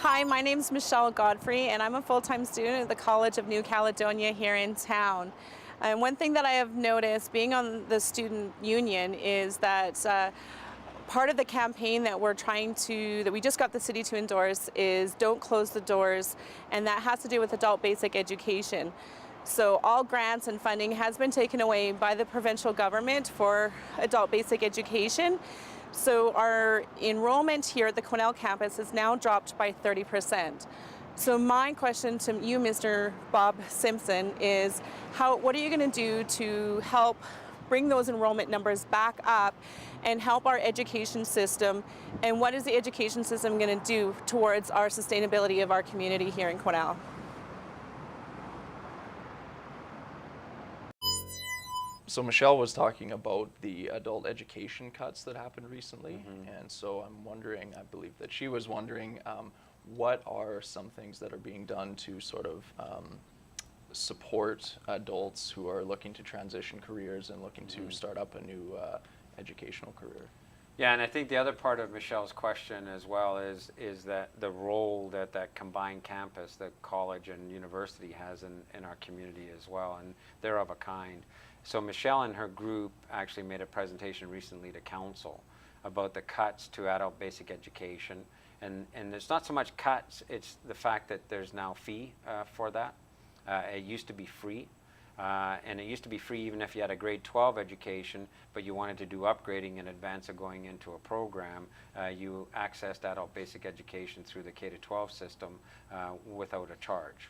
Hi, my name's Michelle Godfrey, and I'm a full-time student at the College of New Caledonia here in town. And one thing that I have noticed being on the student union is that part of the campaign that that we just got the city to endorse is don't close the doors, and that has to do with adult basic education. So all grants and funding has been taken away by the provincial government for adult basic education. So our enrollment here at the Quesnel campus has now dropped by 30%. So my question to you, Mr. Bob Simpson, is what are you going to do to help bring those enrollment numbers back up and help our education system? And what is the education system going to do towards our sustainability of our community here in Quesnel? So Michelle was talking about the adult education cuts that happened recently, and so I'm wondering, I believe that she was wondering, what are some things that are being done to sort of support adults who are looking to transition careers and looking to start up a new educational career? Yeah, and I think the other part of Michelle's question as well is that the role that combined campus, that college and university has in our community as well, and they're of a kind. So Michelle and her group actually made a presentation recently to council about the cuts to adult basic education. And there's not so much cuts, it's the fact that there's now fee for that. It used to be free. And it used to be free even if you had a grade 12 education, but you wanted to do upgrading in advance of going into a program. You accessed adult basic education through the K-12 system without a charge.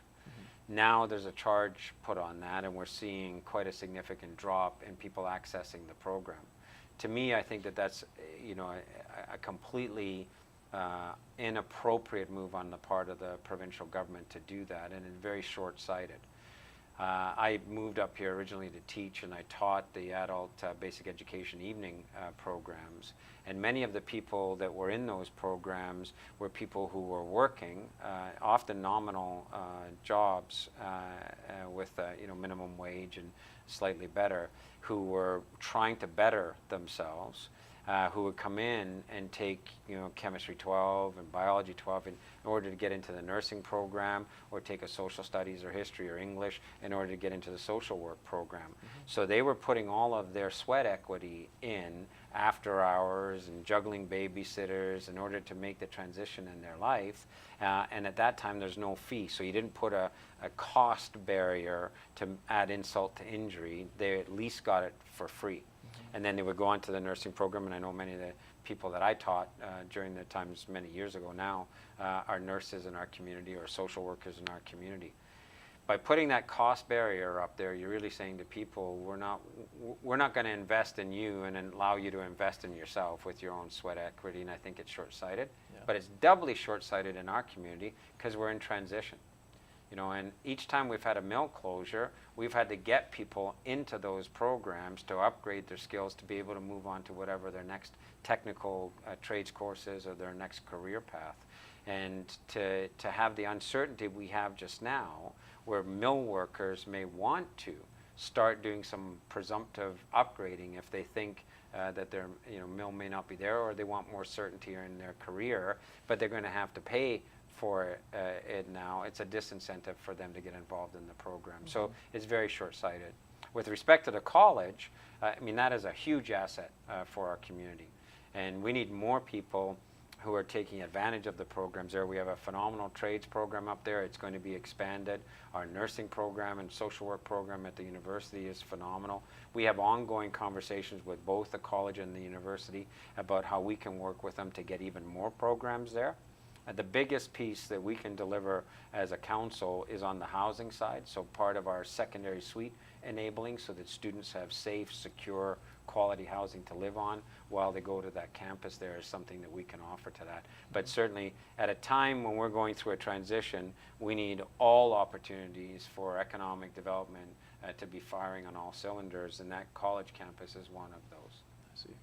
Now there's a charge put on that, and we're seeing quite a significant drop in people accessing the program. To me, I think that that's a completely inappropriate move on the part of the provincial government to do that, and it's very short-sighted. I moved up here originally to teach, and I taught the adult basic education evening programs. And many of the people that were in those programs were people who were working, often nominal jobs with minimum wage and slightly better, who were trying to better themselves. Who would come in and take chemistry 12 and biology 12 in order to get into the nursing program, or take a social studies or history or English in order to get into the social work program. So they were putting all of their sweat equity in after hours and juggling babysitters in order to make the transition in their life. And at that time there's no fee, so you didn't put a cost barrier to add insult to injury. They at least got it for free. And then they would go on to the nursing program, and I know many of the people that I taught during the times many years ago now are nurses in our community or social workers in our community. By putting that cost barrier up there, you're really saying to people, we're not going to invest in you and allow you to invest in yourself with your own sweat equity, and I think it's short-sighted. Yeah. But it's doubly short-sighted in our community because we're in transition. And each time we've had a mill closure, we've had to get people into those programs to upgrade their skills to be able to move on to whatever their next technical trades course is or their next career path. And to have the uncertainty we have just now, where mill workers may want to start doing some presumptive upgrading if they think that their mill may not be there, or they want more certainty in their career, but they're going to have to pay for it now. It's a disincentive for them to get involved in the program. So it's very short-sighted. With respect to the college, that is a huge asset for our community. And we need more people who are taking advantage of the programs there. We have a phenomenal trades program up there. It's going to be expanded. Our nursing program and social work program at the university is phenomenal. We have ongoing conversations with both the college and the university about how we can work with them to get even more programs there. The biggest piece that we can deliver as a council is on the housing side, so part of our secondary suite enabling so that students have safe, secure, quality housing to live on while they go to that campus there is something that we can offer to that. But certainly at a time when we're going through a transition, we need all opportunities for economic development to be firing on all cylinders, and that college campus is one of those. I see.